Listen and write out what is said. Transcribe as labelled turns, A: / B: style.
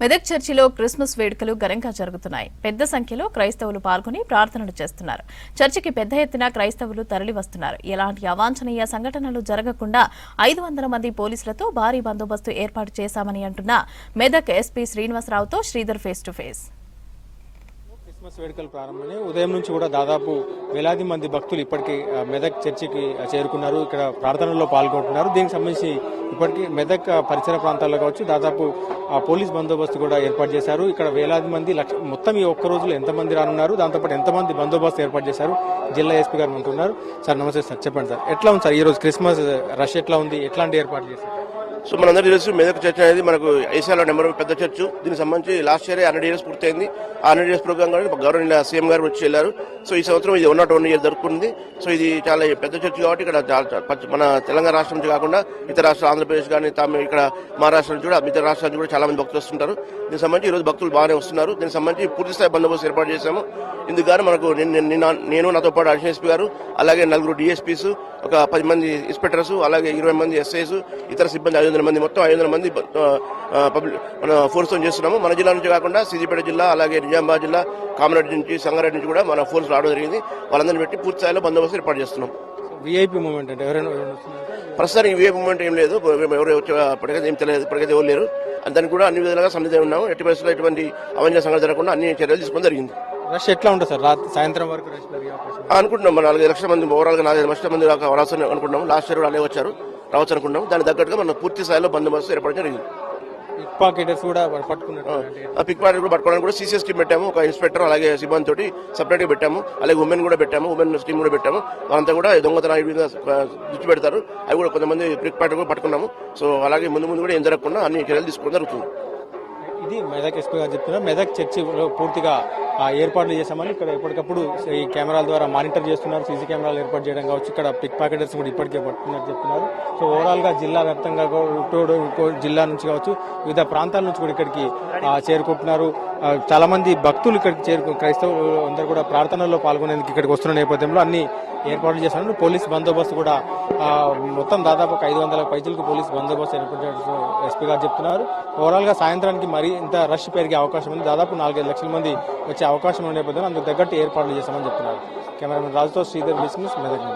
A: మెదక్ చర్చిలో క్రిస్మస్ వేడుకలు ఘనంగా జరుగుతున్నాయి. పెద్ద సంఖ్యలో క్రైస్తవులు పాల్గొని ప్రార్థనలు చేస్తున్నారు. చర్చికి పెద్ద ఎత్తున క్రైస్తవులు తరలి వస్తున్నారు. ఎలాంటి అవాంఛనీయ సంఘటనలు జరగకుండా 500 మంది పోలీసులతో భారీ బందోబస్తు ఏర్పాటు చేశామని అంటున్న మెదక్ ఎస్పీ శ్రీనివాసరావుతో Sridhar face to face.
B: Christmas వేడుకలు ప్రారంభమై ఉదయం నుంచి కూడా దాదాపు వేలాది మంది భక్తులు ఇప్పటికీ మెదక్ చర్చికి చేరుకున్నారు. ఇక్కడ ప్రార్థనల్లో పాల్గొంటున్నారు. దీనికి సంబంధించి ఇప్పటికీ మెదక్ పరిసర ప్రాంతాల్లో కావచ్చు దాదాపు పోలీస్ బందోబస్తు కూడా ఏర్పాటు చేశారు. ఇక్కడ వేలాది మంది మొత్తం ఈ ఒక్క రోజులో ఎంతమంది రానున్నారు, దాంతోపాటు ఎంతమంది బందోబస్తు ఏర్పాటు చేశారు జిల్లా ఎస్పీ గారు ఉంటున్నారు. సార్ నమస్తే సార్, చెప్పండి సార్, ఎట్లా ఉంది సార్ ఈ రోజు క్రిస్మస్ రష్ ఎట్లా ఉంది, ఎట్లాంటి ఏర్పాటు చేశారు?
C: సో మనందరూ తెలుసు మెదక్ చర్చ్ అనేది మనకు ఏషియాలో నెంబర్ పెద్ద చర్చ్. దీనికి సంబంధించి లాస్ట్ ఇయర్ 100 years పూర్తయింది. ఆ 100 years ప్రోగ్రామ్ కూడా గవర్నర్ సీఎం గారు వచ్చి వెళ్ళారు. సో ఈ సంవత్సరం ఇది 101 years జరుపుకుంది. సో ఇది చాలా పెద్ద చర్చ్ కాబట్టి ఇక్కడ మన తెలంగాణ రాష్ట్రం నుంచి కాకుండా ఇతర రాష్ట్రాలు ఆంధ్రప్రదేశ్ కానీ ఇక్కడ మహారాష్ట్ర నుంచి కూడా ఇతర రాష్ట్రాల నుంచి కూడా చాలా మంది భక్తులు వస్తుంటారు. దీనికి సంబంధించి ఈ రోజు భక్తులు బాగానే వస్తున్నారు. దీనికి సంబంధించి పూర్తి స్థాయి బందోబస్తు ఏర్పాటు చేశాము. ఇందుకు గాను మనకు నేను నాతో పాటు అడిషనల్ ఎస్పీ గారు, అలాగే 4 DSPs, ఒక 10 మంది ఇన్స్పెక్టర్స్, అలాగే 20 మంది SIs, ఇతర సిబ్బంది 500 మంది, మొత్తం 500 మంది మన ఫోర్స్ తో చేస్తున్నాము. మన జిల్లా నుంచి కాకుండా సిద్దిపేట జిల్లా, అలాగే నిజామాబాద్ జిల్లా, కామారెడ్డి నుంచి, సంగారెడ్డి నుంచి కూడా మన ఫోర్స్ రావడం జరిగింది. వాళ్ళందరినీ పెట్టి పూర్తి స్థాయిలో బందోబస్తు ఏర్పాటు చేస్తున్నాం.
B: VIP మూమెంట్ అంటే ఎవరైనా
C: ప్రస్తుతానికి VIP మూమెంట్ ఏం లేదు, ఎవరు ఇప్పటికైతే ఏం తెలియదు, ఇప్పటికైతే ఎవరు లేరు. దానికి కూడా అన్ని విధాలుగా సన్నిధి ఉన్నాము. ఎట్టి పరిస్థితుల్లో ఎటువంటి అవాంఛనీయ సంఘటన జరగకుండా అన్ని చర్యలు తీసుకోవడం జరిగింది.
B: రష్ ఎట్లా ఉంటుంది సార్ సాయంత్రం వరకు రష్ పెరిగే అవకాశం
C: అనుకుంటున్నాం. 4-5 లక్షల మంది, ఓవరాల్ గా 4-5 లక్షల మంది రావాల్సి అనుకుంటున్నాం. లాస్ట్ ఇయర్ అలాగే రావచ్చు అనుకుంటున్నాం. దానికి తగ్గట్టుగా మనం పూర్తి స్థాయిలో బందోబస్తు ఏర్పడడం జరిగింది.
B: పిక్ పాకెటర్స్ కూడా పట్టుకున్నారు.
C: పిక్ పాకెట్ కూడా పట్టుకోవడానికి కూడా CCS టీం పెట్టాము. ఒక ఇన్స్పెక్టర్ అలాగే సిబ్బంది తోటి సపరేట్ గా పెట్టాము. అలాగే ఉమెన్ కూడా పెట్టాము, ఉమెన్ టీం కూడా పెట్టాము. వాళ్ళంతా కూడా దొంగతనాల మీద దృష్టి పెడతారు. అవి కూడా కొంతమంది పిక్ పాకెట్ కూడా పట్టుకున్నాము. సో అలాగే ముందు కూడా ఏం జరగకుండా అన్ని చర్యలు తీసుకోవడం జరుగుతుంది.
B: ఇది మెదక్ ఎస్పీ గారు చెప్తున్నారు. మెదక్ చర్చిలో పూర్తిగా ఏర్పాట్లు చేశామని ఇక్కడ ఎప్పటికప్పుడు ఈ కెమెరాల ద్వారా మానిటర్ చేస్తున్నారు. CC కెమెరాలు ఏర్పాటు చేయడం కావచ్చు. ఇక్కడ పిక్ పాకెటర్స్ కూడా ఇప్పటికే పట్టుకున్నట్టు చెప్తున్నారు. సో ఓవరాల్ గా జిల్లా వ్యాప్తంగా జిల్లా నుంచి కావచ్చు వివిధ ప్రాంతాల నుంచి కూడా ఇక్కడికి చేరుకుంటున్నారు. చాలా మంది భక్తులు ఇక్కడికి క్రైస్తవులు అందరూ కూడా ప్రార్థనల్లో పాల్గొనేందుకు ఇక్కడికి వస్తున్న నేపథ్యంలో అన్ని ఏర్పాట్లు చేస్తున్నారు. పోలీస్ బందోబస్తు కూడా మొత్తం దాదాపు 500 పైచులకు పోలీస్ బందోబస్తు ఏర్పాటు చేస్తున్నారు ఎస్పీ గారు చెప్తున్నారు. ఓవరాల్ గా సాయంత్రానికి మరీ ఇంత రష్ పెరిగే అవకాశం ఉంది. దాదాపు 4-5 లక్షల మంది వచ్చే అవకాశం ఉన్న నేపథ్యంలో అందుకు తగ్గట్టు ఏర్పాట్లు చేస్తామని చెప్తున్నారు. కెమెరామెన్ రాజుతో శ్రీధర్, మెదక్.